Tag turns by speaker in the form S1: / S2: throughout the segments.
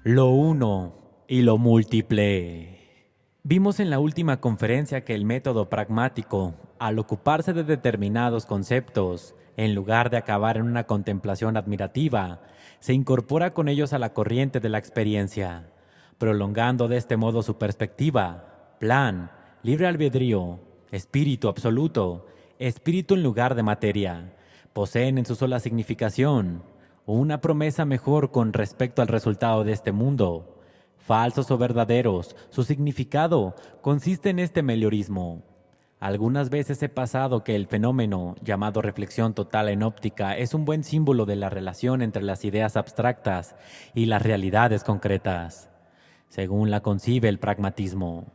S1: Lo uno y lo múltiple. Vimos en la última conferencia que el método pragmático, al ocuparse de determinados conceptos, en lugar de acabar en una contemplación admirativa, se incorpora con ellos a la corriente de la experiencia, prolongando de este modo su perspectiva, plan, libre albedrío, espíritu absoluto, espíritu en lugar de materia, poseen en su sola significación una promesa mejor con respecto al resultado de este mundo. Falsos o verdaderos, su significado consiste en este meliorismo. Algunas veces he pasado que el fenómeno, llamado reflexión total en óptica, es un buen símbolo de la relación entre las ideas abstractas y las realidades concretas, según la concibe el pragmatismo.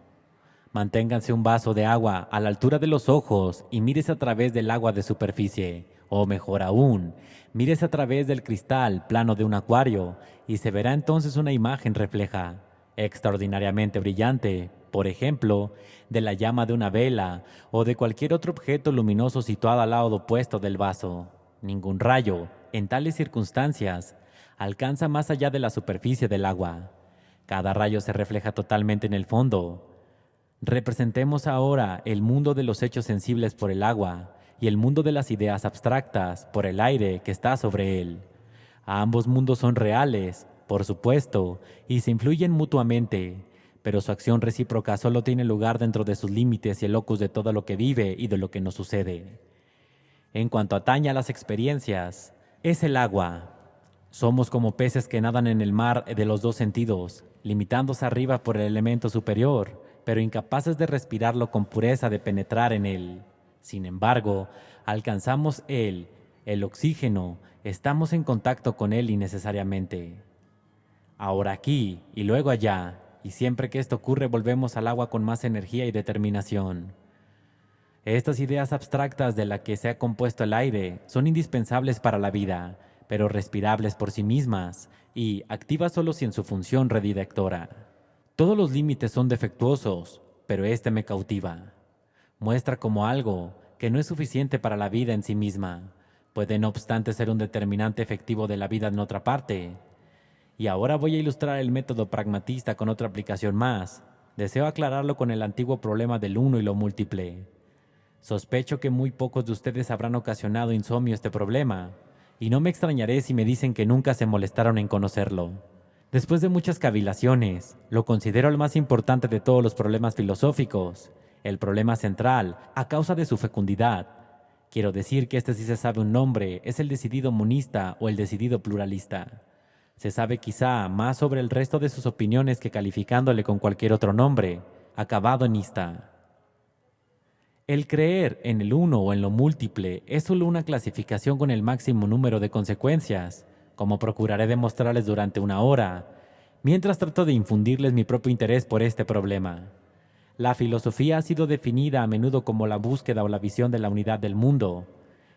S1: Manténganse un vaso de agua a la altura de los ojos y mírese a través del agua de superficie, o mejor aún, mírese a través del cristal plano de un acuario y se verá entonces una imagen refleja, extraordinariamente brillante, por ejemplo, de la llama de una vela o de cualquier otro objeto luminoso situado al lado opuesto del vaso. Ningún rayo, en tales circunstancias, alcanza más allá de la superficie del agua. Cada rayo se refleja totalmente en el fondo. Representemos ahora el mundo de los hechos sensibles por el agua y el mundo de las ideas abstractas por el aire que está sobre él. Ambos mundos son reales, por supuesto, y se influyen mutuamente, pero su acción recíproca solo tiene lugar dentro de sus límites y el locus de todo lo que vive y de lo que nos sucede. En cuanto atañe a las experiencias, es el agua. Somos como peces que nadan en el mar de los dos sentidos, limitándose arriba por el elemento superior, pero incapaces de respirarlo con pureza, de penetrar en él. Sin embargo, alcanzamos el oxígeno, estamos en contacto con él innecesariamente. Ahora aquí y luego allá, y siempre que esto ocurre volvemos al agua con más energía y determinación. Estas ideas abstractas de las que se ha compuesto el aire son indispensables para la vida, pero respirables por sí mismas y activas solo si en su función redirectora. Todos los límites son defectuosos, pero este me cautiva. Muestra como algo que no es suficiente para la vida en sí misma. Puede no obstante ser un determinante efectivo de la vida en otra parte. Y ahora voy a ilustrar el método pragmatista con otra aplicación más. Deseo aclararlo con el antiguo problema del uno y lo múltiple. Sospecho que muy pocos de ustedes habrán ocasionado insomnio este problema, y no me extrañaré si me dicen que nunca se molestaron en conocerlo. Después de muchas cavilaciones, lo considero el más importante de todos los problemas filosóficos, el problema central, a causa de su fecundidad. Quiero decir que este sí se sabe un nombre, es el decidido monista o el decidido pluralista. Se sabe quizá más sobre el resto de sus opiniones que calificándole con cualquier otro nombre, acabado en ista. El creer en el uno o en lo múltiple es solo una clasificación con el máximo número de consecuencias, como procuraré demostrarles durante una hora, mientras trato de infundirles mi propio interés por este problema. La filosofía ha sido definida a menudo como la búsqueda o la visión de la unidad del mundo.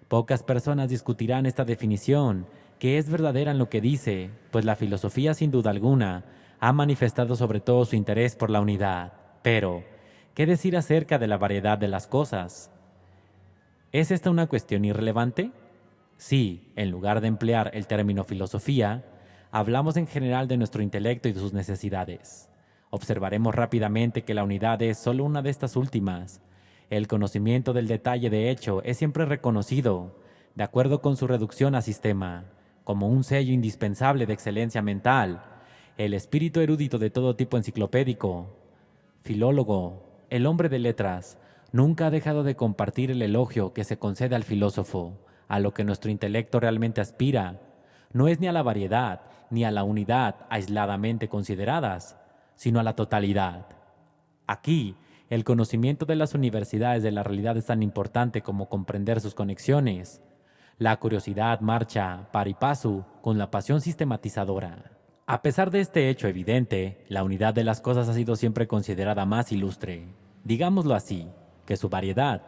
S1: Pocas personas discutirán esta definición, que es verdadera en lo que dice, pues la filosofía sin duda alguna ha manifestado sobre todo su interés por la unidad. Pero, ¿qué decir acerca de la variedad de las cosas? ¿Es esta una cuestión irrelevante? Sí, en lugar de emplear el término filosofía, hablamos en general de nuestro intelecto y de sus necesidades. Observaremos rápidamente que la unidad es solo una de estas últimas. El conocimiento del detalle de hecho es siempre reconocido, de acuerdo con su reducción a sistema, como un sello indispensable de excelencia mental. El espíritu erudito de todo tipo enciclopédico, filólogo, el hombre de letras, nunca ha dejado de compartir el elogio que se concede al filósofo. A lo que nuestro intelecto realmente aspira no es ni a la variedad ni a la unidad aisladamente consideradas, sino a la totalidad. Aquí, el conocimiento de las universidades de la realidad es tan importante como comprender sus conexiones. La curiosidad marcha pari passu con la pasión sistematizadora. A pesar de este hecho evidente, la unidad de las cosas ha sido siempre considerada más ilustre. Digámoslo así, que su variedad.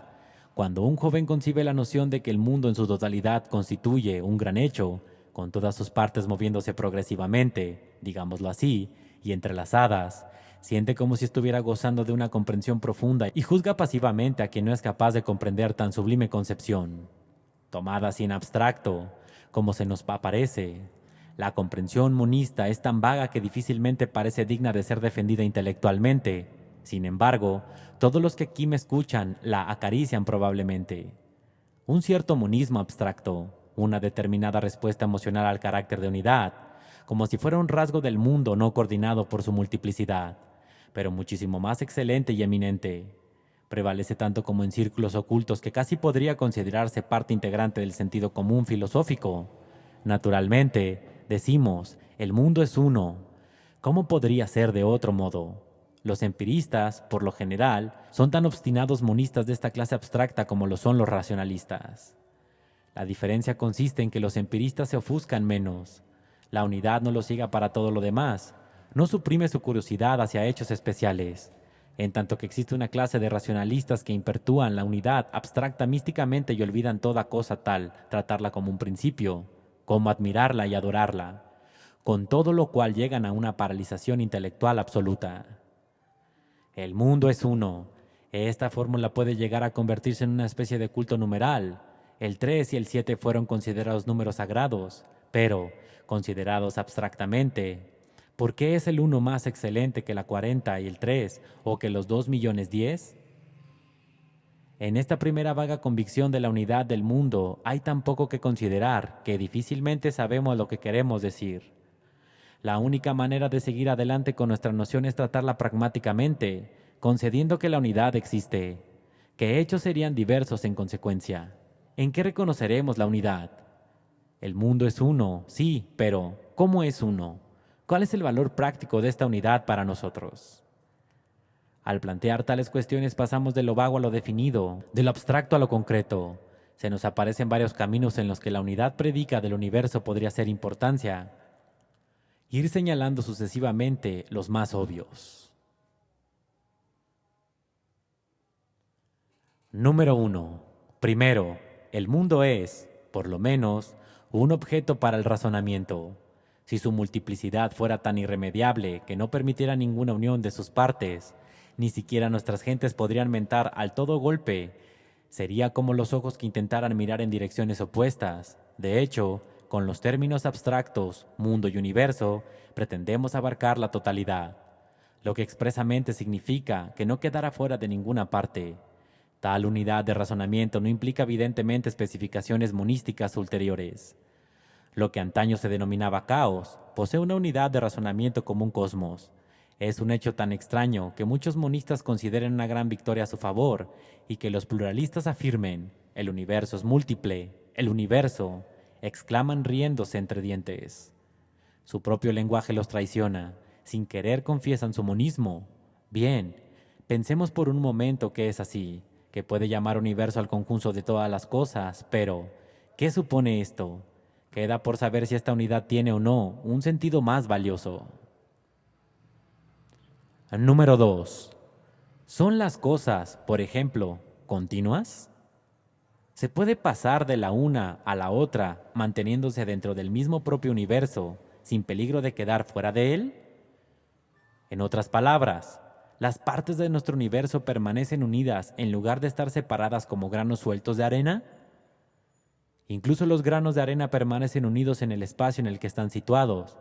S1: Cuando un joven concibe la noción de que el mundo en su totalidad constituye un gran hecho, con todas sus partes moviéndose progresivamente, digámoslo así, y entrelazadas, siente como si estuviera gozando de una comprensión profunda y juzga pasivamente a quien no es capaz de comprender tan sublime concepción. Tomada así en abstracto, como se nos aparece, La comprensión monista es tan vaga que difícilmente parece digna de ser defendida intelectualmente. Sin embargo, todos los que aquí me escuchan la acarician probablemente. Un cierto monismo abstracto, una determinada respuesta emocional al carácter de unidad, como si fuera un rasgo del mundo no coordinado por su multiplicidad, pero muchísimo más excelente y eminente. Prevalece tanto como en círculos ocultos que casi podría considerarse parte integrante del sentido común filosófico. Naturalmente, decimos, el mundo es uno. ¿Cómo podría ser de otro modo? Los empiristas, por lo general, son tan obstinados monistas de esta clase abstracta como lo son los racionalistas. La diferencia consiste en que los empiristas se ofuscan menos. La unidad no los ciega para todo lo demás, no suprime su curiosidad hacia hechos especiales, en tanto que existe una clase de racionalistas que impertúan la unidad abstracta místicamente y olvidan toda cosa tal, tratarla como un principio, como admirarla y adorarla, con todo lo cual llegan a una paralización intelectual absoluta. El mundo es uno. Esta fórmula puede llegar a convertirse en una especie de culto numeral. El 3 y el 7 fueron considerados números sagrados, pero considerados abstractamente. ¿Por qué es el 1 más excelente que la 40 y el 3 o que los 2.010.000? En esta primera vaga convicción de la unidad del mundo hay tan poco que considerar que difícilmente sabemos lo que queremos decir. La única manera de seguir adelante con nuestra noción es tratarla pragmáticamente, concediendo que la unidad existe, que hechos serían diversos en consecuencia. ¿En qué reconoceremos la unidad? El mundo es uno, sí, pero ¿cómo es uno? ¿Cuál es el valor práctico de esta unidad para nosotros? Al plantear tales cuestiones pasamos de lo vago a lo definido, de lo abstracto a lo concreto. Se nos aparecen varios caminos en los que la unidad predica del universo podría ser importancia, ir señalando sucesivamente los más obvios. Número 1. Primero, el mundo es, por lo menos, un objeto para el razonamiento. Si su multiplicidad fuera tan irremediable que no permitiera ninguna unión de sus partes, ni siquiera nuestras gentes podrían mentar al todo golpe. Sería como los ojos que intentaran mirar en direcciones opuestas. De hecho, con los términos abstractos, mundo y universo, pretendemos abarcar la totalidad, lo que expresamente significa que no quedará fuera de ninguna parte. Tal unidad de razonamiento no implica evidentemente especificaciones monísticas ulteriores. Lo que antaño se denominaba caos posee una unidad de razonamiento como un cosmos. Es un hecho tan extraño que muchos monistas consideren una gran victoria a su favor y que los pluralistas afirmen, el universo es múltiple, el universo, exclaman riéndose entre dientes. Su propio lenguaje los traiciona, sin querer confiesan su monismo. Bien, pensemos por un momento que es así, que puede llamar universo al conjunto de todas las cosas, pero ¿qué supone esto? Queda por saber si esta unidad tiene o no un sentido más valioso. Número 2. ¿Son las cosas, por ejemplo, continuas? ¿Se puede pasar de la una a la otra manteniéndose dentro del mismo propio universo sin peligro de quedar fuera de él? En otras palabras, ¿las partes de nuestro universo permanecen unidas en lugar de estar separadas como granos sueltos de arena? Incluso los granos de arena permanecen unidos en el espacio en el que están situados,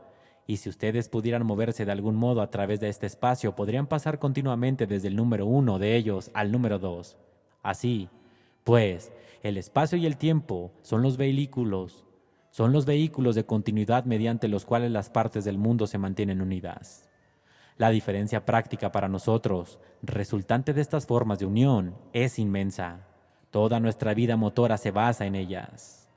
S1: y si ustedes pudieran moverse de algún modo a través de este espacio, podrían pasar continuamente desde el número 1 de ellos al número 2. Así, pues, el espacio y el tiempo son los vehículos de continuidad mediante los cuales las partes del mundo se mantienen unidas. La diferencia práctica para nosotros, resultante de estas formas de unión, es inmensa. Toda nuestra vida motora se basa en ellas.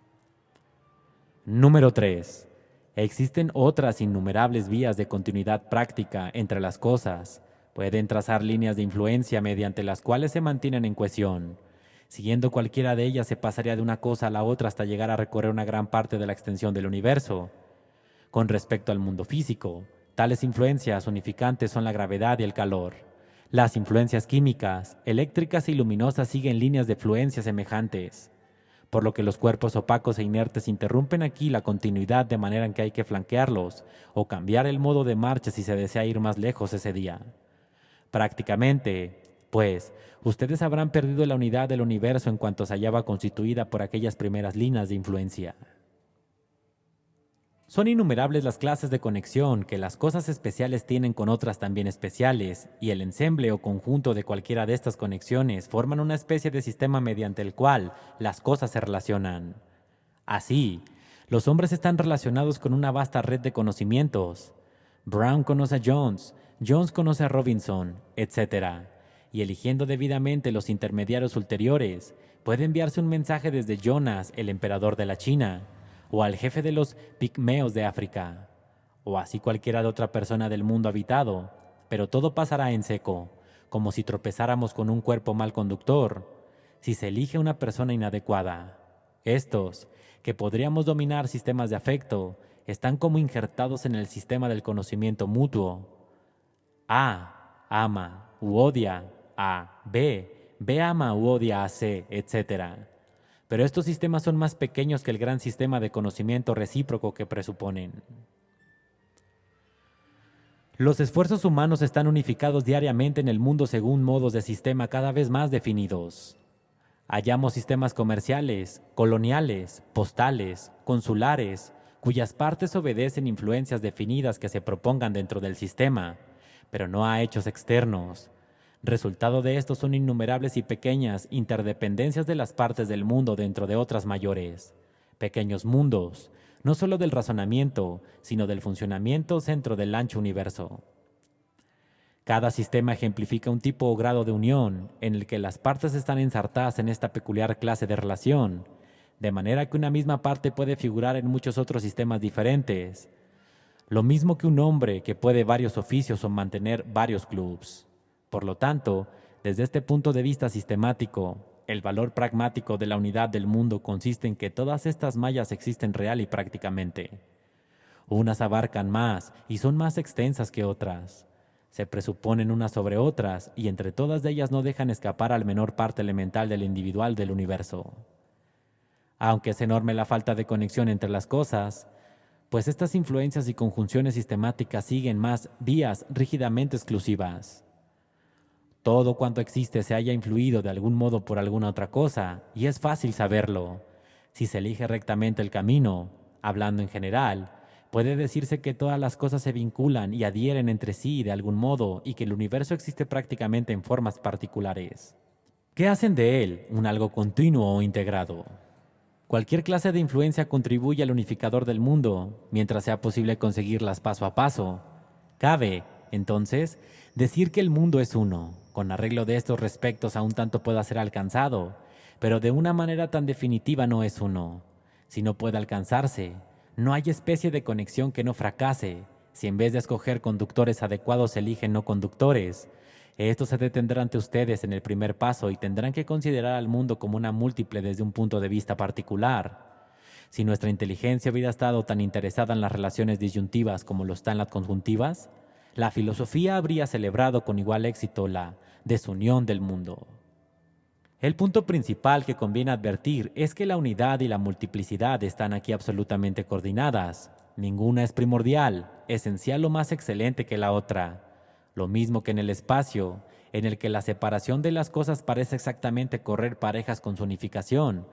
S1: Número 3. Existen otras innumerables vías de continuidad práctica entre las cosas. Pueden trazar líneas de influencia mediante las cuales se mantienen en cohesión. Siguiendo cualquiera de ellas se pasaría de una cosa a la otra hasta llegar a recorrer una gran parte de la extensión del universo. Con respecto al mundo físico, tales influencias unificantes son la gravedad y el calor. Las influencias químicas, eléctricas y luminosas siguen líneas de fluencia semejantes, por lo que los cuerpos opacos e inertes interrumpen aquí la continuidad de manera en que hay que flanquearlos o cambiar el modo de marcha si se desea ir más lejos ese día. Prácticamente, pues, ustedes habrán perdido la unidad del universo en cuanto se hallaba constituida por aquellas primeras líneas de influencia. Son innumerables las clases de conexión que las cosas especiales tienen con otras también especiales, y el ensemble o conjunto de cualquiera de estas conexiones forman una especie de sistema mediante el cual las cosas se relacionan. Así, los hombres están relacionados con una vasta red de conocimientos. Brown conoce a Jones, Jones conoce a Robinson, etc. Y eligiendo debidamente los intermediarios ulteriores, puede enviarse un mensaje desde Jonas, el emperador de la China, o al jefe de los pigmeos de África, o así cualquiera de otra persona del mundo habitado, pero todo pasará en seco, como si tropezáramos con un cuerpo mal conductor, si se elige una persona inadecuada. Estos, que podríamos dominar sistemas de afecto, están como injertados en el sistema del conocimiento mutuo. A ama u odia a B, B ama u odia a C, etc. Pero estos sistemas son más pequeños que el gran sistema de conocimiento recíproco que presuponen. Los esfuerzos humanos están unificados diariamente en el mundo según modos de sistema cada vez más definidos. Hallamos sistemas comerciales, coloniales, postales, consulares, cuyas partes obedecen influencias definidas que se propongan dentro del sistema, pero no a hechos externos. Resultado de esto son innumerables y pequeñas interdependencias de las partes del mundo dentro de otras mayores. Pequeños mundos, no solo del razonamiento, sino del funcionamiento centro del ancho universo. Cada sistema ejemplifica un tipo o grado de unión en el que las partes están ensartadas en esta peculiar clase de relación, de manera que una misma parte puede figurar en muchos otros sistemas diferentes, lo mismo que un hombre que puede varios oficios o mantener varios clubs. Por lo tanto, desde este punto de vista sistemático, el valor pragmático de la unidad del mundo consiste en que todas estas mallas existen real y prácticamente. Unas abarcan más y son más extensas que otras. Se presuponen unas sobre otras y entre todas ellas no dejan escapar al menor parte elemental del individual del universo. Aunque es enorme la falta de conexión entre las cosas, pues estas influencias y conjunciones sistemáticas siguen más vías rígidamente exclusivas. Todo cuanto existe se haya influido de algún modo por alguna otra cosa, y es fácil saberlo. Si se elige rectamente el camino, hablando en general, puede decirse que todas las cosas se vinculan y adhieren entre sí de algún modo y que el universo existe prácticamente en formas particulares. ¿Qué hacen de él un algo continuo o integrado? Cualquier clase de influencia contribuye al unificador del mundo, mientras sea posible conseguirlas paso a paso. Cabe, entonces, decir que el mundo es uno. Con arreglo de estos respectos aún tanto pueda ser alcanzado, pero de una manera tan definitiva no es uno. Si no puede alcanzarse, no hay especie de conexión que no fracase, si en vez de escoger conductores adecuados se eligen no conductores. Esto se detendrá ante ustedes en el primer paso y tendrán que considerar al mundo como una múltiple desde un punto de vista particular. Si nuestra inteligencia hubiera estado tan interesada en las relaciones disyuntivas como lo están las conjuntivas, la filosofía habría celebrado con igual éxito la desunión del mundo. El punto principal que conviene advertir es que la unidad y la multiplicidad están aquí absolutamente coordinadas. Ninguna es primordial, esencial o más excelente que la otra. Lo mismo que en el espacio, en el que la separación de las cosas parece exactamente correr parejas con su unificación,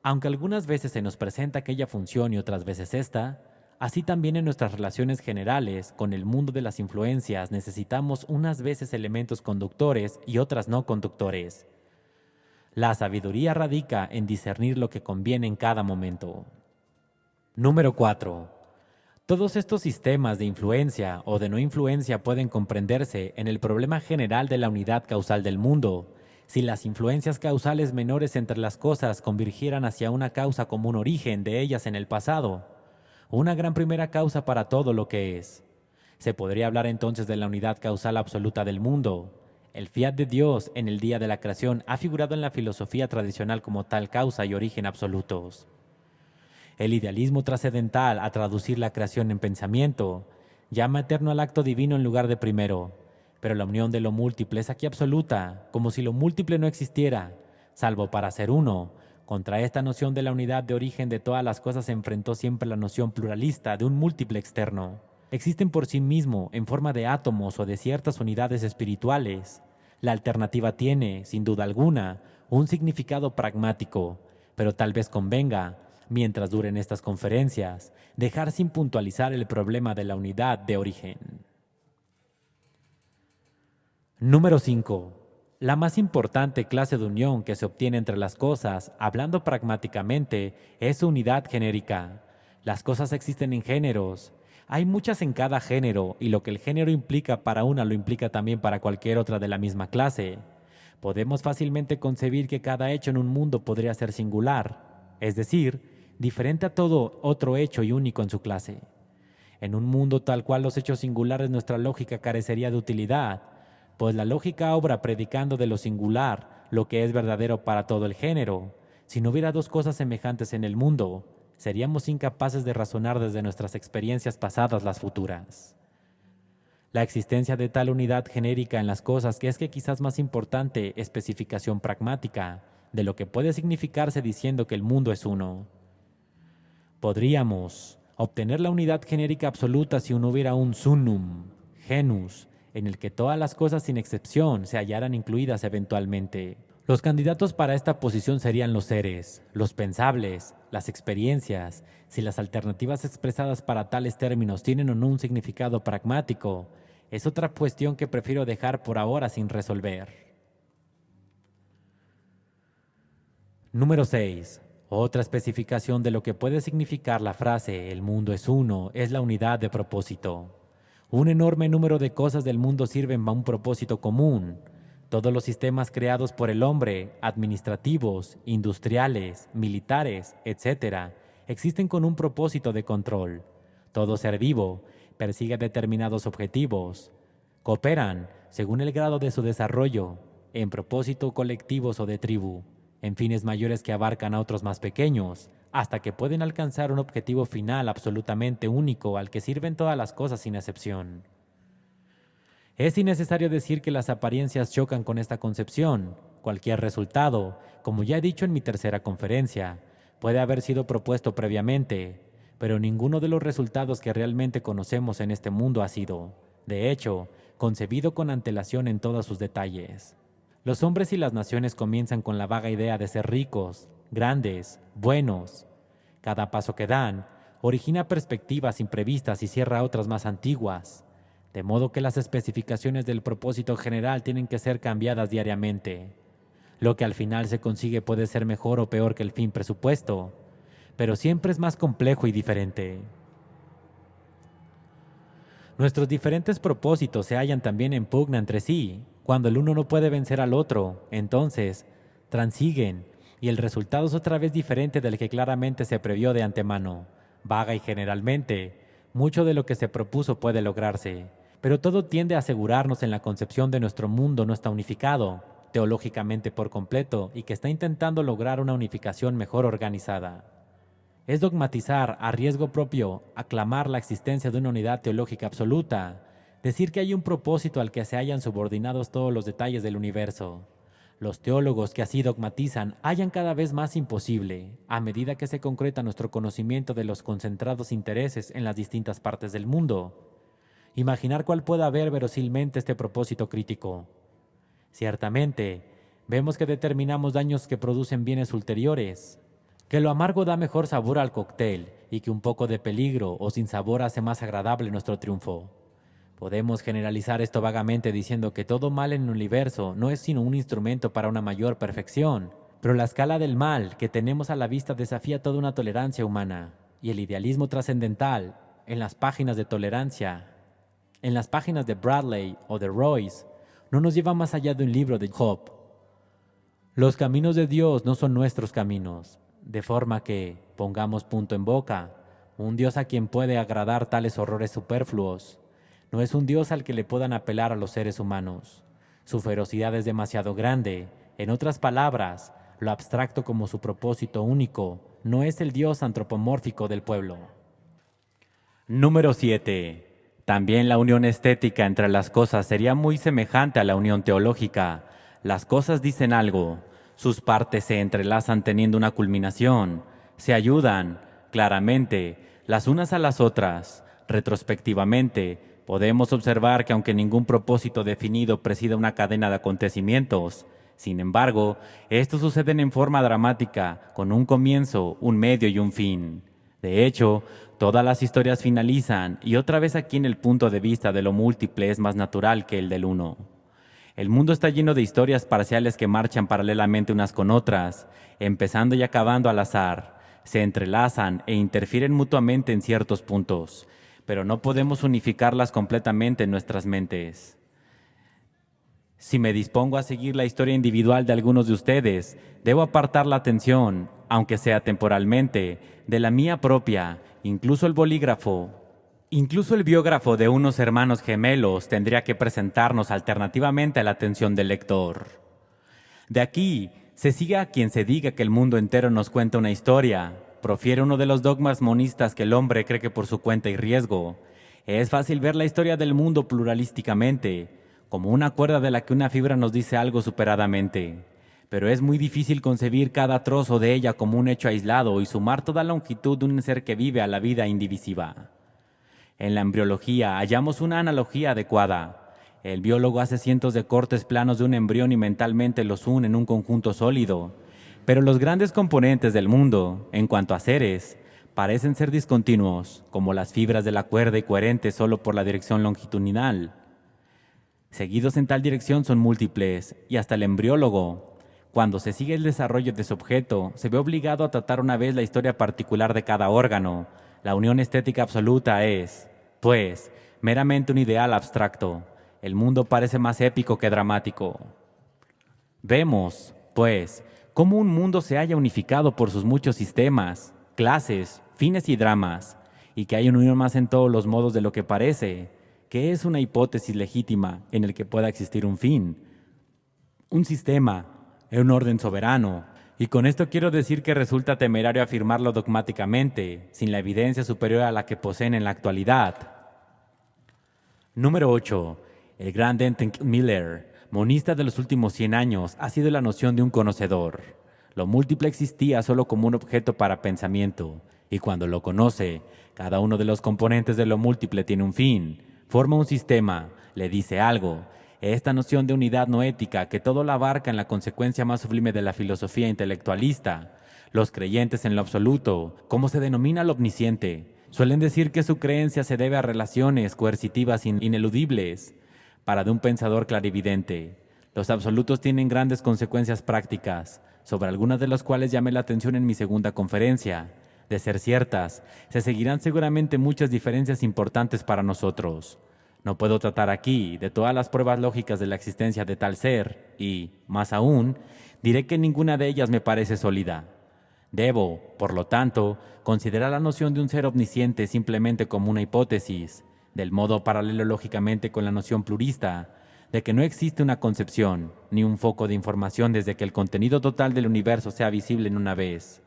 S1: aunque algunas veces se nos presenta aquella función y otras veces esta. Así también en nuestras relaciones generales con el mundo de las influencias necesitamos unas veces elementos conductores y otras no conductores. La sabiduría radica en discernir lo que conviene en cada momento. Número 4. Todos estos sistemas de influencia o de no influencia pueden comprenderse en el problema general de la unidad causal del mundo. Si las influencias causales menores entre las cosas convergieran hacia una causa como un origen de ellas en el pasado, una gran primera causa para todo lo que es. Se podría hablar entonces de la unidad causal absoluta del mundo. El fiat de Dios en el día de la creación ha figurado en la filosofía tradicional como tal causa y origen absolutos. El idealismo trascendental a traducir la creación en pensamiento llama eterno al acto divino en lugar de primero, pero la unión de lo múltiple es aquí absoluta, como si lo múltiple no existiera, salvo para ser uno. Contra esta noción de la unidad de origen de todas las cosas se enfrentó siempre la noción pluralista de un múltiple externo. Existen por sí mismo, en forma de átomos o de ciertas unidades espirituales. La alternativa tiene, sin duda alguna, un significado pragmático, pero tal vez convenga, mientras duren estas conferencias, dejar sin puntualizar el problema de la unidad de origen. Número 5. La más importante clase de unión que se obtiene entre las cosas, hablando pragmáticamente, es su unidad genérica. Las cosas existen en géneros. Hay muchas en cada género, y lo que el género implica para una lo implica también para cualquier otra de la misma clase. Podemos fácilmente concebir que cada hecho en un mundo podría ser singular, es decir, diferente a todo otro hecho y único en su clase. En un mundo tal cual los hechos singulares, nuestra lógica carecería de utilidad, pues la lógica obra predicando de lo singular, lo que es verdadero para todo el género. Si no hubiera dos cosas semejantes en el mundo, seríamos incapaces de razonar desde nuestras experiencias pasadas las futuras. La existencia de tal unidad genérica en las cosas que es que quizás más importante especificación pragmática de lo que puede significarse diciendo que el mundo es uno. Podríamos obtener la unidad genérica absoluta si no hubiera un sunum, genus, en el que todas las cosas sin excepción se hallaran incluidas eventualmente. Los candidatos para esta posición serían los seres, los pensables, las experiencias, si las alternativas expresadas para tales términos tienen o no un significado pragmático, es otra cuestión que prefiero dejar por ahora sin resolver. Número 6. Otra especificación de lo que puede significar la frase «el mundo es uno» es la unidad de propósito. Un enorme número de cosas del mundo sirven a un propósito común. Todos los sistemas creados por el hombre, administrativos, industriales, militares, etc., existen con un propósito de control. Todo ser vivo persigue determinados objetivos. Cooperan, según el grado de su desarrollo, en propósitos colectivos o de tribu, en fines mayores que abarcan a otros más pequeños, hasta que pueden alcanzar un objetivo final absolutamente único al que sirven todas las cosas sin excepción. Es innecesario decir que las apariencias chocan con esta concepción. Cualquier resultado, como ya he dicho en mi tercera conferencia, puede haber sido propuesto previamente, pero ninguno de los resultados que realmente conocemos en este mundo ha sido, de hecho, concebido con antelación en todos sus detalles. Los hombres y las naciones comienzan con la vaga idea de ser ricos, grandes, buenos. Cada paso que dan origina perspectivas imprevistas y cierra otras más antiguas, de modo que las especificaciones del propósito general tienen que ser cambiadas diariamente. Lo que al final se consigue puede ser mejor o peor que el fin presupuesto, pero siempre es más complejo y diferente. Nuestros diferentes propósitos se hallan también en pugna entre sí. Cuando el uno no puede vencer al otro, entonces transiguen, y el resultado es otra vez diferente del que claramente se previó de antemano. Vaga y generalmente, mucho de lo que se propuso puede lograrse, pero todo tiende a asegurarnos en la concepción de nuestro mundo no está unificado, teológicamente por completo, y que está intentando lograr una unificación mejor organizada. Es dogmatizar a riesgo propio, aclamar la existencia de una unidad teológica absoluta, decir que hay un propósito al que se hallan subordinados todos los detalles del universo. Los teólogos que así dogmatizan hallan cada vez más imposible, a medida que se concreta nuestro conocimiento de los concentrados intereses en las distintas partes del mundo, imaginar cuál pueda haber verosimilmente este propósito crítico. Ciertamente, vemos que determinamos daños que producen bienes ulteriores, que lo amargo da mejor sabor al cóctel y que un poco de peligro o sin sabor hace más agradable nuestro triunfo. Podemos generalizar esto vagamente diciendo que todo mal en el universo no es sino un instrumento para una mayor perfección, pero la escala del mal que tenemos a la vista desafía toda una tolerancia humana, y el idealismo trascendental, en las páginas de tolerancia, en las páginas de Bradley o de Royce, no nos lleva más allá de un libro de Job. Los caminos de Dios no son nuestros caminos, de forma que, pongamos punto en boca, un Dios a quien puede agradar tales horrores superfluos, no es un Dios al que le puedan apelar a los seres humanos. Su ferocidad es demasiado grande. En otras palabras, lo abstracto como su propósito único no es el Dios antropomórfico del pueblo. Número 7. También la unión estética entre las cosas sería muy semejante a la unión teológica. Las cosas dicen algo, sus partes se entrelazan teniendo una culminación, se ayudan, claramente, las unas a las otras, retrospectivamente. Podemos observar que aunque ningún propósito definido presida una cadena de acontecimientos, Sin embargo, estos suceden en forma dramática, con un comienzo, un medio y un fin. De hecho, todas las historias finalizan, y otra vez aquí en el punto de vista de lo múltiple es más natural que el del uno. El mundo está lleno de historias parciales que marchan paralelamente unas con otras, empezando y acabando al azar, se entrelazan e interfieren mutuamente en ciertos puntos, pero no podemos unificarlas completamente en nuestras mentes. Si me dispongo a seguir la historia individual de algunos de ustedes, debo apartar la atención, aunque sea temporalmente, de la mía propia. Incluso el biógrafo de unos hermanos gemelos tendría que presentarnos alternativamente a la atención del lector. De aquí, se sigue a quien se diga que el mundo entero nos cuenta una historia. Profiere uno de los dogmas monistas que el hombre cree que por su cuenta y riesgo. Es fácil ver la historia del mundo pluralísticamente, como una cuerda de la que una fibra nos dice algo superadamente. Pero es muy difícil concebir cada trozo de ella como un hecho aislado y sumar toda la longitud de un ser que vive a la vida indivisiva. En la embriología hallamos una analogía adecuada. El biólogo hace cientos de cortes planos de un embrión y mentalmente los une en un conjunto sólido. Pero los grandes componentes del mundo, en cuanto a seres, parecen ser discontinuos, como las fibras de la cuerda y coherentes solo por la dirección longitudinal. Seguidos en tal dirección son múltiples, y hasta el embriólogo, cuando se sigue el desarrollo de su objeto, se ve obligado a tratar una vez la historia particular de cada órgano. La unión estética absoluta es, pues, meramente un ideal abstracto. El mundo parece más épico que dramático. Vemos, pues, cómo un mundo se halla unificado por sus muchos sistemas, clases, fines y dramas, y que hay una unión más en todos los modos de lo que parece, que es una hipótesis legítima en el que pueda existir un fin, un sistema, un orden soberano. Y con esto quiero decir que resulta temerario afirmarlo dogmáticamente, sin la evidencia superior a la que poseen en la actualidad. Número 8. El gran Denton Miller, monista de los últimos 100 años, ha sido la noción de un conocedor. Lo múltiple existía solo como un objeto para pensamiento, y cuando lo conoce, cada uno de los componentes de lo múltiple tiene un fin, forma un sistema, le dice algo. Esta noción de unidad noética que todo la abarca en la consecuencia más sublime de la filosofía intelectualista. Los creyentes en lo absoluto, como se denomina lo omnisciente, suelen decir que su creencia se debe a relaciones coercitivas ineludibles. Para de un pensador clarividente, los absolutos tienen grandes consecuencias prácticas, sobre algunas de las cuales llamé la atención en mi segunda conferencia. De ser ciertas, se seguirán seguramente muchas diferencias importantes para nosotros. No puedo tratar aquí de todas las pruebas lógicas de la existencia de tal ser y, más aún, diré que ninguna de ellas me parece sólida. Debo, por lo tanto, considerar la noción de un ser omnisciente simplemente como una hipótesis, del modo paralelo lógicamente con la noción plurista, de que no existe una concepción ni un foco de información desde que el contenido total del universo sea visible en una vez.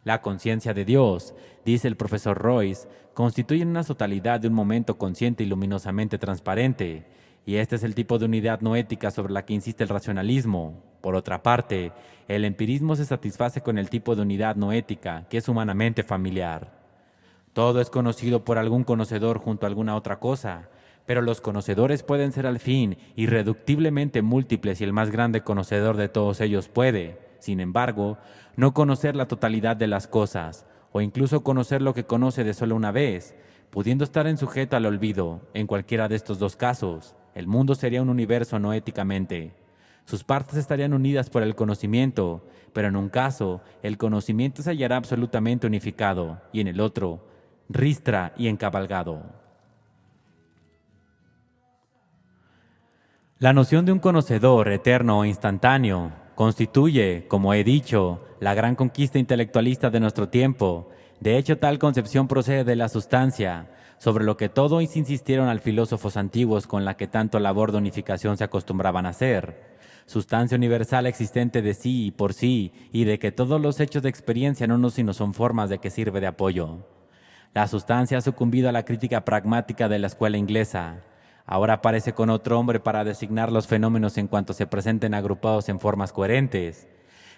S1: La conciencia de Dios, dice el profesor Royce, constituye una totalidad de un momento consciente y luminosamente transparente, y este es el tipo de unidad noética sobre la que insiste el racionalismo. Por otra parte, el empirismo se satisface con el tipo de unidad noética que es humanamente familiar. Todo es conocido por algún conocedor junto a alguna otra cosa, pero los conocedores pueden ser al fin irreductiblemente múltiples y el más grande conocedor de todos ellos puede, sin embargo, no conocer la totalidad de las cosas, o incluso conocer lo que conoce de solo una vez, pudiendo estar en sujeto al olvido. En cualquiera de estos dos casos, el mundo sería un universo no éticamente. Sus partes estarían unidas por el conocimiento, pero en un caso, el conocimiento se hallará absolutamente unificado, y en el otro, ristra y encabalgado. La noción de un conocedor eterno o instantáneo constituye, como he dicho, la gran conquista intelectualista de nuestro tiempo. De hecho, tal concepción procede de la sustancia, sobre lo que todos insistieron al filósofos antiguos con la que tanto labor de unificación se acostumbraban a hacer. Sustancia universal existente de sí y por sí, y de que todos los hechos de experiencia no sino son formas de que sirve de apoyo. La sustancia ha sucumbido a la crítica pragmática de la escuela inglesa. Ahora aparece con otro hombre para designar los fenómenos en cuanto se presenten agrupados en formas coherentes.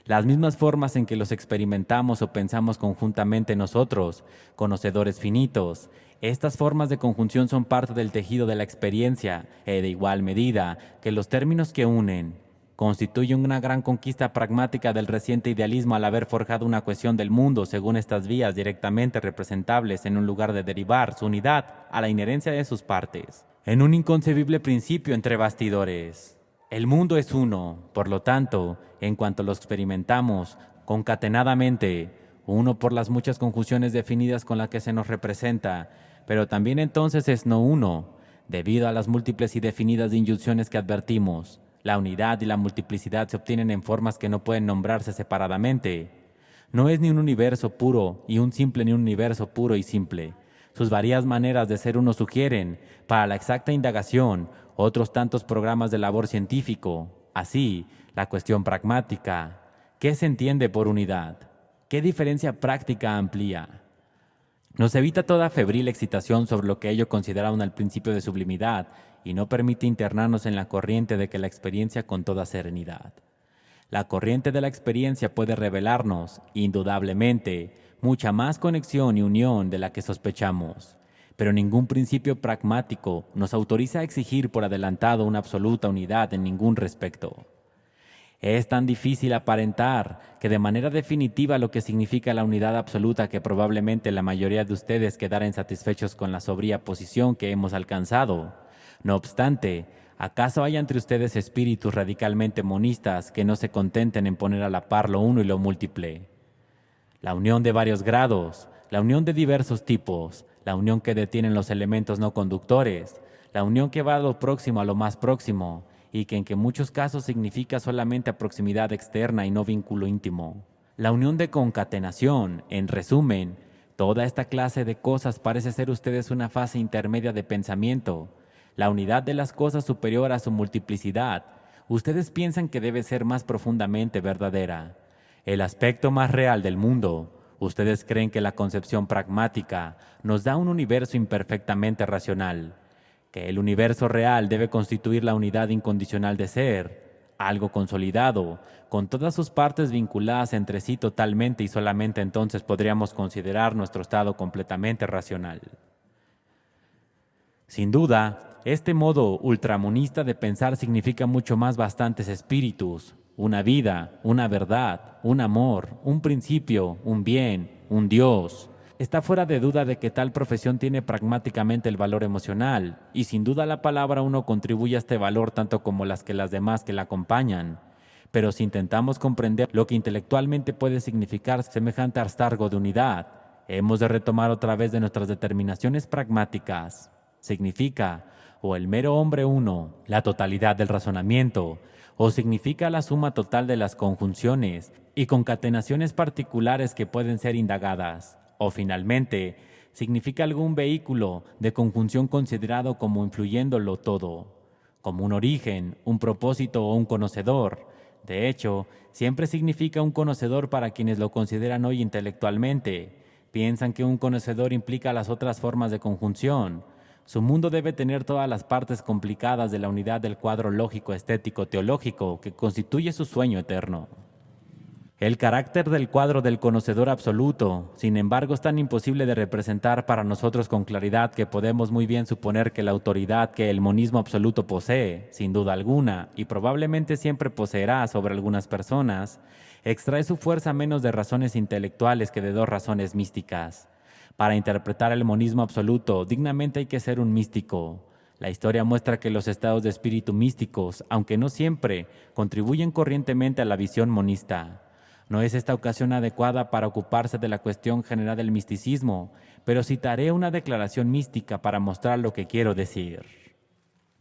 S1: Las mismas formas en que los experimentamos o pensamos conjuntamente nosotros, conocedores finitos. Estas formas de conjunción son parte del tejido de la experiencia, de igual medida que los términos que unen, constituye una gran conquista pragmática del reciente idealismo al haber forjado una cohesión del mundo según estas vías directamente representables en un lugar de derivar su unidad a la inherencia de sus partes, en un inconcebible principio entre bastidores. El mundo es uno, por lo tanto, en cuanto lo experimentamos concatenadamente, uno por las muchas conjunciones definidas con las que se nos representa, pero también entonces es no uno, debido a las múltiples y definidas inyunciones que advertimos. La unidad y la multiplicidad se obtienen en formas que no pueden nombrarse separadamente. No es ni un universo puro y un simple ni un universo puro y simple. Sus varias maneras de ser uno sugieren, para la exacta indagación, otros tantos programas de labor científico. Así, la cuestión pragmática. ¿Qué se entiende por unidad? ¿Qué diferencia práctica amplía? Nos evita toda febril excitación sobre lo que ellos consideraban al principio de sublimidad y no permite internarnos en la corriente de que la experiencia con toda serenidad. La corriente de la experiencia puede revelarnos, indudablemente, mucha más conexión y unión de la que sospechamos, pero ningún principio pragmático nos autoriza a exigir por adelantado una absoluta unidad en ningún respecto. Es tan difícil aparentar que de manera definitiva lo que significa la unidad absoluta que probablemente la mayoría de ustedes quedarán insatisfechos con la sobria posición que hemos alcanzado. No obstante, ¿acaso hay entre ustedes espíritus radicalmente monistas que no se contenten en poner a la par lo uno y lo múltiple? La unión de varios grados, la unión de diversos tipos, la unión que detienen los elementos no conductores, la unión que va a lo próximo a lo más próximo, y que en muchos casos significa solamente proximidad externa y no vínculo íntimo. La unión de concatenación, en resumen, toda esta clase de cosas parece ser ustedes una fase intermedia de pensamiento, la unidad de las cosas superior a su multiplicidad. Ustedes piensan que debe ser más profundamente verdadera. El aspecto más real del mundo. Ustedes creen que la concepción pragmática nos da un universo imperfectamente racional, que el universo real debe constituir la unidad incondicional de ser, algo consolidado, con todas sus partes vinculadas entre sí totalmente y solamente entonces podríamos considerar nuestro estado completamente racional. Sin duda, este modo ultramonista de pensar significa mucho más bastantes espíritus, una vida, una verdad, un amor, un principio, un bien, un Dios. Está fuera de duda de que tal profesión tiene pragmáticamente el valor emocional, y sin duda la palabra uno contribuye a este valor tanto como las demás que la acompañan. Pero si intentamos comprender lo que intelectualmente puede significar semejante hartazgo de unidad, hemos de retomar otra vez de nuestras determinaciones pragmáticas. Significa o el mero hombre uno, la totalidad del razonamiento, o significa la suma total de las conjunciones y concatenaciones particulares que pueden ser indagadas. O finalmente, significa algún vehículo de conjunción considerado como influyéndolo todo, como un origen, un propósito o un conocedor. De hecho, siempre significa un conocedor para quienes lo consideran hoy intelectualmente. Piensan que un conocedor implica las otras formas de conjunción. Su mundo debe tener todas las partes complicadas de la unidad del cuadro lógico, estético, teológico que constituye su sueño eterno. El carácter del cuadro del conocedor absoluto, sin embargo, es tan imposible de representar para nosotros con claridad que podemos muy bien suponer que la autoridad que el monismo absoluto posee, sin duda alguna, y probablemente siempre poseerá sobre algunas personas, extrae su fuerza menos de razones intelectuales que de dos razones místicas. Para interpretar el monismo absoluto, dignamente hay que ser un místico. La historia muestra que los estados de espíritu místicos, aunque no siempre, contribuyen corrientemente a la visión monista. No es esta ocasión adecuada para ocuparse de la cuestión general del misticismo, pero citaré una declaración mística para mostrar lo que quiero decir.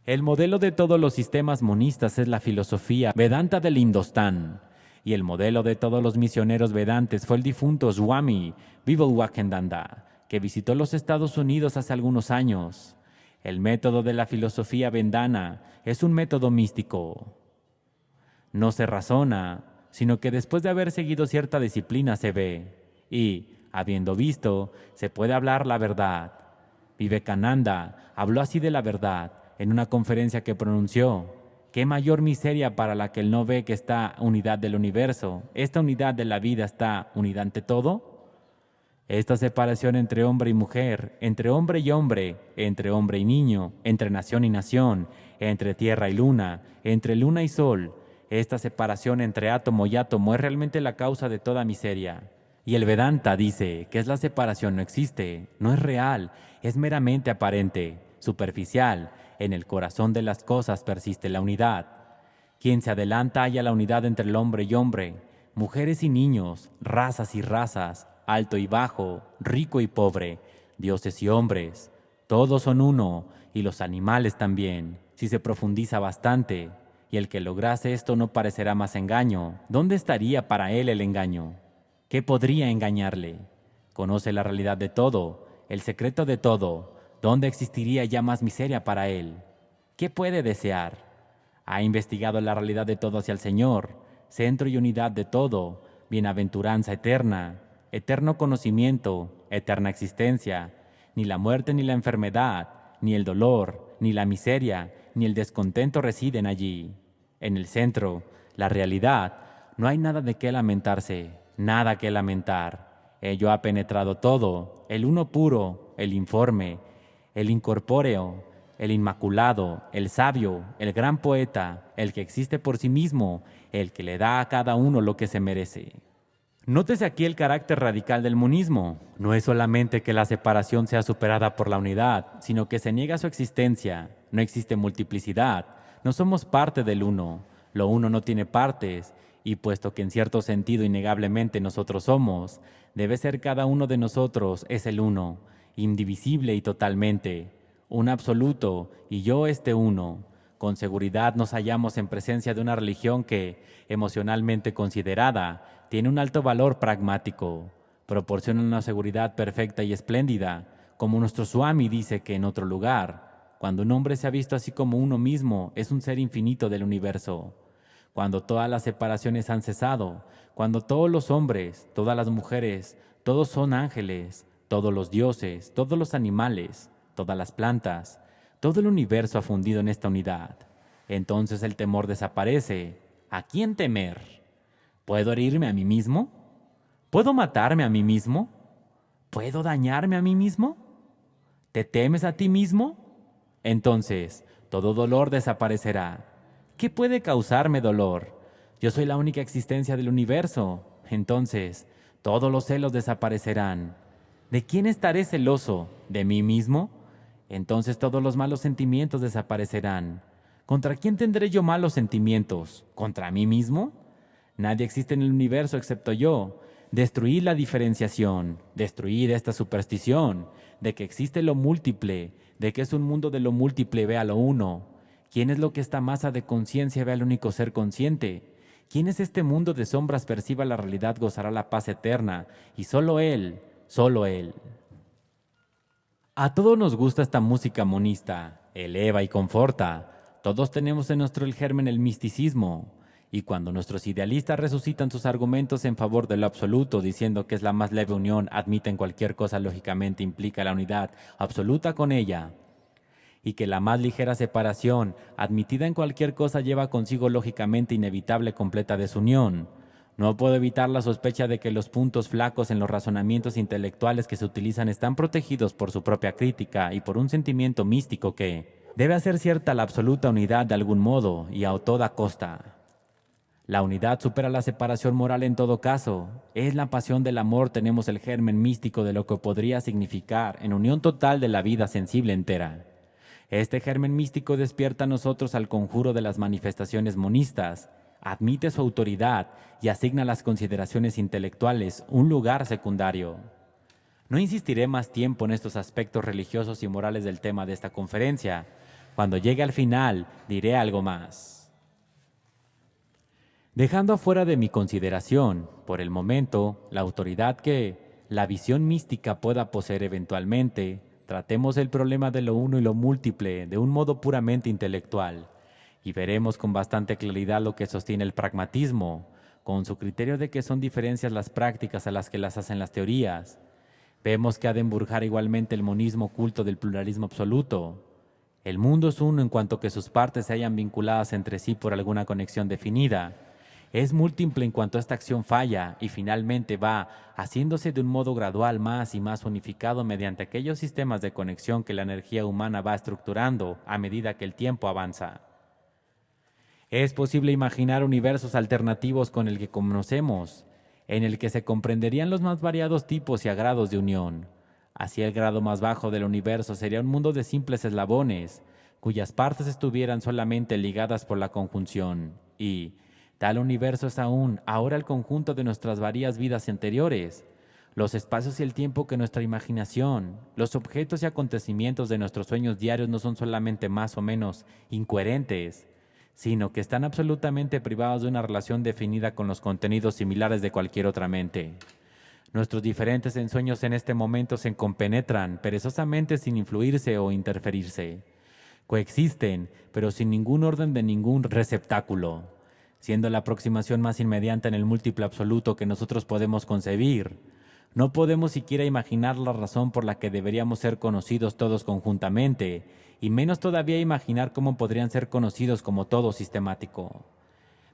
S1: El modelo de todos los sistemas monistas es la filosofía Vedanta del Indostán, y el modelo de todos los misioneros vedantes fue el difunto Swami Vivekananda, que visitó los Estados Unidos hace algunos años. El método de la filosofía vedana es un método místico. No se razona, sino que después de haber seguido cierta disciplina se ve, y, habiendo visto, se puede hablar la verdad. Vivekananda habló así de la verdad en una conferencia que pronunció: ¿qué mayor miseria para la que él no ve que esta unidad del universo, esta unidad de la vida está unida ante todo? Esta separación entre hombre y mujer, entre hombre y hombre, entre hombre y niño, entre nación y nación, entre tierra y luna, entre luna y sol, Esta separación entre átomo y átomo es realmente la causa de toda miseria. Y el Vedanta dice que la separación no existe, no es real, es meramente aparente, superficial. En el corazón de las cosas persiste la unidad. Quien se adelanta halla la unidad entre el hombre y hombre, mujeres y niños, razas y razas, alto y bajo, rico y pobre, dioses y hombres. Todos son uno, y los animales también, si se profundiza bastante. Y el que lograse esto no parecerá más engaño. ¿Dónde estaría para él el engaño? ¿Qué podría engañarle? Conoce la realidad de todo, el secreto de todo. ¿Dónde existiría ya más miseria para él? ¿Qué puede desear? Ha investigado la realidad de todo hacia el Señor, centro y unidad de todo, bienaventuranza eterna, eterno conocimiento, eterna existencia. Ni la muerte ni la enfermedad, ni el dolor, ni la miseria, ni el descontento residen allí. En el centro, la realidad, no hay nada de qué lamentarse, nada que lamentar. Ello ha penetrado todo, el uno puro, el informe, el incorpóreo, el inmaculado, el sabio, el gran poeta, el que existe por sí mismo, el que le da a cada uno lo que se merece. Nótese aquí el carácter radical del monismo. No es solamente que la separación sea superada por la unidad, sino que se niega su existencia. No existe multiplicidad. No somos parte del uno. Lo uno no tiene partes. Y puesto que en cierto sentido innegablemente nosotros somos, debe ser cada uno de nosotros es el uno, indivisible y totalmente. Un absoluto y yo este uno. Con seguridad nos hallamos en presencia de una religión que, emocionalmente considerada, tiene un alto valor pragmático, proporciona una seguridad perfecta y espléndida, como nuestro Swami dice que en otro lugar, cuando un hombre se ha visto así como uno mismo, es un ser infinito del universo. Cuando todas las separaciones han cesado, cuando todos los hombres, todas las mujeres, todos son ángeles, todos los dioses, todos los animales, todas las plantas, todo el universo ha fundido en esta unidad. Entonces el temor desaparece. ¿A quién temer? ¿Puedo herirme a mí mismo? ¿Puedo matarme a mí mismo? ¿Puedo dañarme a mí mismo? ¿Te temes a ti mismo? Entonces, todo dolor desaparecerá. ¿Qué puede causarme dolor? Yo soy la única existencia del universo. Entonces, todos los celos desaparecerán. ¿De quién estaré celoso? ¿De mí mismo? Entonces todos los malos sentimientos desaparecerán. ¿Contra quién tendré yo malos sentimientos? ¿Contra mí mismo? Nadie existe en el universo excepto yo. Destruid la diferenciación, destruid esta superstición de que existe lo múltiple, de que es un mundo de lo múltiple, ve a lo uno. ¿Quién es lo que esta masa de conciencia ve al único ser consciente? ¿Quién es este mundo de sombras perciba la realidad gozará la paz eterna? Y solo Él, solo Él. A todos nos gusta esta música monista, eleva y conforta. Todos tenemos en nuestro el germen el misticismo. Y cuando nuestros idealistas resucitan sus argumentos en favor de lo absoluto, diciendo que es la más leve unión, admiten cualquier cosa lógicamente implica la unidad absoluta con ella, y que la más ligera separación, admitida en cualquier cosa, lleva consigo lógicamente inevitable completa desunión. No puedo evitar la sospecha de que los puntos flacos en los razonamientos intelectuales que se utilizan están protegidos por su propia crítica y por un sentimiento místico que debe hacer cierta la absoluta unidad de algún modo y a toda costa. La unidad supera la separación moral en todo caso. Es la pasión del amor, tenemos el germen místico de lo que podría significar en unión total de la vida sensible entera. Este germen místico despierta a nosotros al conjuro de las manifestaciones monistas, admite su autoridad y asigna a las consideraciones intelectuales un lugar secundario. No insistiré más tiempo en estos aspectos religiosos y morales del tema de esta conferencia. Cuando llegue al final, diré algo más. Dejando afuera de mi consideración, por el momento, la autoridad que la visión mística pueda poseer eventualmente, tratemos el problema de lo uno y lo múltiple de un modo puramente intelectual, y veremos con bastante claridad lo que sostiene el pragmatismo, con su criterio de que son diferencias las prácticas a las que las hacen las teorías. Vemos que ha de embrujar igualmente el monismo oculto del pluralismo absoluto. El mundo es uno en cuanto que sus partes se hayan vinculadas entre sí por alguna conexión definida. Es múltiple en cuanto esta acción falla y finalmente va haciéndose de un modo gradual más y más unificado mediante aquellos sistemas de conexión que la energía humana va estructurando a medida que el tiempo avanza. Es posible imaginar universos alternativos con el que conocemos, en el que se comprenderían los más variados tipos y grados de unión. Así el grado más bajo del universo sería un mundo de simples eslabones, cuyas partes estuvieran solamente ligadas por la conjunción. Y tal universo es aún ahora el conjunto de nuestras varias vidas anteriores, los espacios y el tiempo que nuestra imaginación, los objetos y acontecimientos de nuestros sueños diarios no son solamente más o menos incoherentes, sino que están absolutamente privados de una relación definida con los contenidos similares de cualquier otra mente. Nuestros diferentes ensueños en este momento se compenetran perezosamente sin influirse o interferirse. Coexisten, pero sin ningún orden de ningún receptáculo, siendo la aproximación más inmediata en el múltiple absoluto que nosotros podemos concebir. No podemos siquiera imaginar la razón por la que deberíamos ser conocidos todos conjuntamente, y menos todavía imaginar cómo podrían ser conocidos como todo sistemático.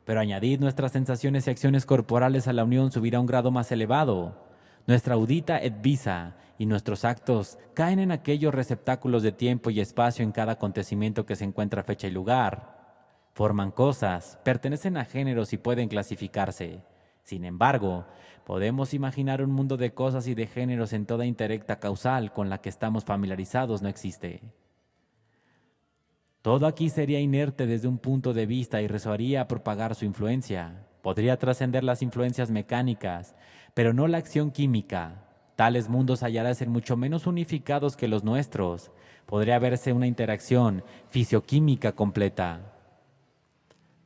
S1: Pero añadid nuestras sensaciones y acciones corporales a la unión subirá a un grado más elevado. Nuestra audita et visa y nuestros actos caen en aquellos receptáculos de tiempo y espacio en cada acontecimiento que se encuentra fecha y lugar. Forman cosas, pertenecen a géneros y pueden clasificarse. Sin embargo, podemos imaginar un mundo de cosas y de géneros en toda indirecta causal con la que estamos familiarizados no existe. Todo aquí sería inerte desde un punto de vista y rezaría a propagar su influencia. Podría trascender las influencias mecánicas, pero no la acción química. Tales mundos hallarán ser mucho menos unificados que los nuestros. Podría verse una interacción fisioquímica completa.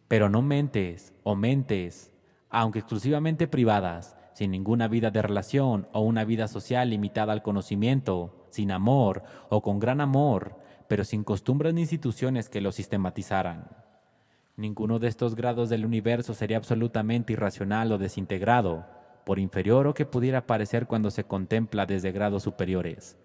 S1: Pero no mentes, o mentes, aunque exclusivamente privadas, sin ninguna vida de relación o una vida social limitada al conocimiento, sin amor o con gran amor, pero sin costumbres ni instituciones que lo sistematizaran. Ninguno de estos grados del universo sería absolutamente irracional o desintegrado, por inferior o que pudiera parecer cuando se contempla desde grados superiores.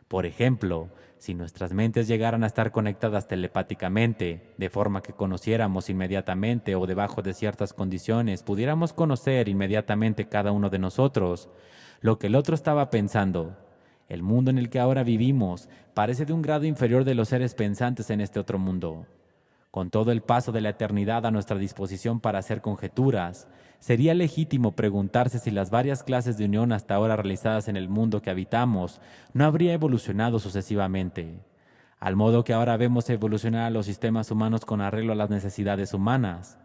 S1: Por ejemplo, si nuestras mentes llegaran a estar conectadas telepáticamente, de forma que conociéramos inmediatamente o debajo de ciertas condiciones, pudiéramos conocer inmediatamente cada uno de nosotros lo que el otro estaba pensando. El mundo en el que ahora vivimos parece de un grado inferior de los seres pensantes en este otro mundo. Con todo el paso de la eternidad a nuestra disposición para hacer conjeturas, sería legítimo preguntarse si las varias clases de unión hasta ahora realizadas en el mundo que habitamos no habría evolucionado sucesivamente, al modo que ahora vemos evolucionar a los sistemas humanos con arreglo a las necesidades humanas.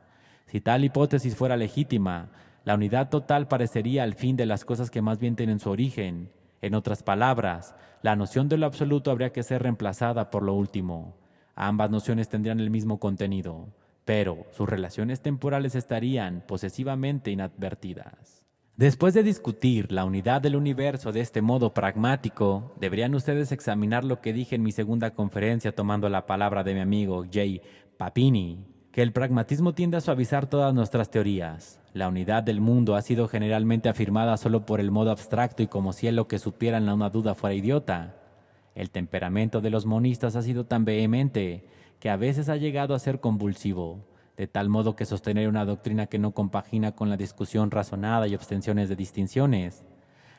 S1: Si tal hipótesis fuera legítima, la unidad total parecería el fin de las cosas que más bien tienen su origen. En otras palabras, la noción de lo absoluto habría que ser reemplazada por lo último. Ambas nociones tendrían el mismo contenido, pero sus relaciones temporales estarían posesivamente inadvertidas. Después de discutir la unidad del universo de este modo pragmático, deberían ustedes examinar lo que dije en mi segunda conferencia tomando la palabra de mi amigo J. Papini, que el pragmatismo tiende a suavizar todas nuestras teorías. La unidad del mundo ha sido generalmente afirmada solo por el modo abstracto y como si lo que supieran una duda fuera idiota. El temperamento de los monistas ha sido tan vehemente que a veces ha llegado a ser convulsivo, de tal modo que sostener una doctrina que no compagina con la discusión razonada y abstenciones de distinciones.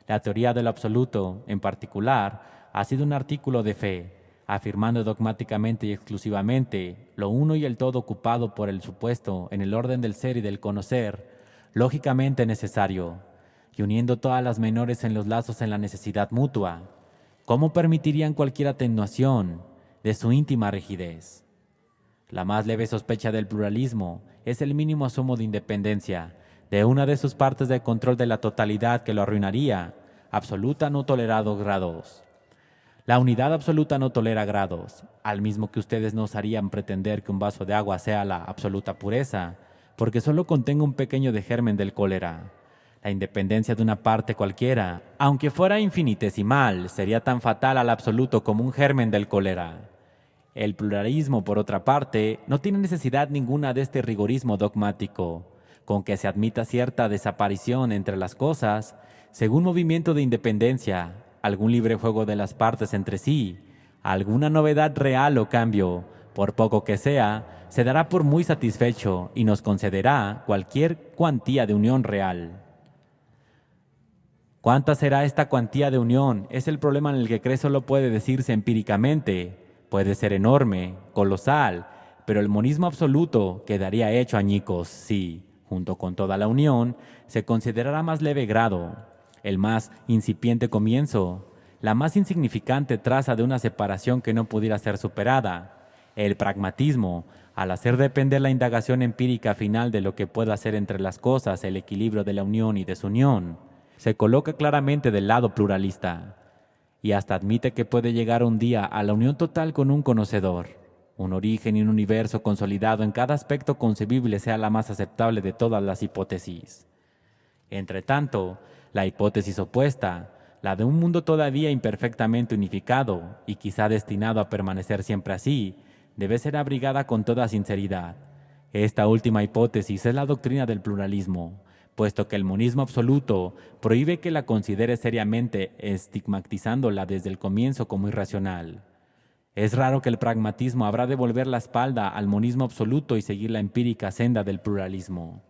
S1: La teoría del absoluto, en particular, ha sido un artículo de fe, afirmando dogmáticamente y exclusivamente lo uno y el todo ocupado por el supuesto en el orden del ser y del conocer, lógicamente necesario, y uniendo todas las menores en los lazos en la necesidad mutua. ¿Cómo permitirían cualquier atenuación de su íntima rigidez? La más leve sospecha del pluralismo es el mínimo asomo de independencia de una de sus partes de control de la totalidad que lo arruinaría. Absoluta no tolerado grados. La unidad absoluta no tolera grados, al mismo que ustedes no osarían pretender que un vaso de agua sea la absoluta pureza, porque solo contenga un pequeño de germen del cólera. La independencia de una parte cualquiera, aunque fuera infinitesimal, sería tan fatal al absoluto como un germen del cólera. El pluralismo, por otra parte, no tiene necesidad ninguna de este rigorismo dogmático, con que se admita cierta desaparición entre las cosas, según movimiento de independencia, algún libre juego de las partes entre sí, alguna novedad real o cambio, por poco que sea, se dará por muy satisfecho y nos concederá cualquier cuantía de unión real. ¿Cuánta será esta cuantía de unión? Es el problema en el que creo solo puede decirse empíricamente. Puede ser enorme, colosal, pero el monismo absoluto quedaría hecho añicos si, junto con toda la unión, se considerara más leve grado, el más incipiente comienzo, la más insignificante traza de una separación que no pudiera ser superada. El pragmatismo, al hacer depender la indagación empírica final de lo que pueda ser entre las cosas el equilibrio de la unión y desunión, se coloca claramente del lado pluralista y hasta admite que puede llegar un día a la unión total con un conocedor, un origen y un universo consolidado en cada aspecto concebible sea la más aceptable de todas las hipótesis. Entretanto, la hipótesis opuesta, la de un mundo todavía imperfectamente unificado y quizá destinado a permanecer siempre así, debe ser abrigada con toda sinceridad. Esta última hipótesis es la doctrina del pluralismo, puesto que el monismo absoluto prohíbe que la considere seriamente, estigmatizándola desde el comienzo como irracional. Es raro que el pragmatismo habrá de volver la espalda al monismo absoluto y seguir la empírica senda del pluralismo.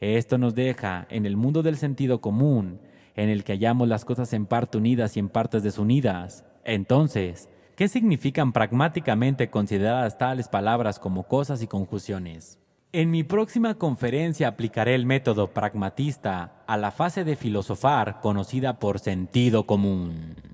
S1: Esto nos deja en el mundo del sentido común, en el que hallamos las cosas en parte unidas y en partes desunidas. Entonces, ¿qué significan pragmáticamente consideradas tales palabras como cosas y conjunciones? En mi próxima conferencia aplicaré el método pragmatista a la fase de filosofar conocida por sentido común.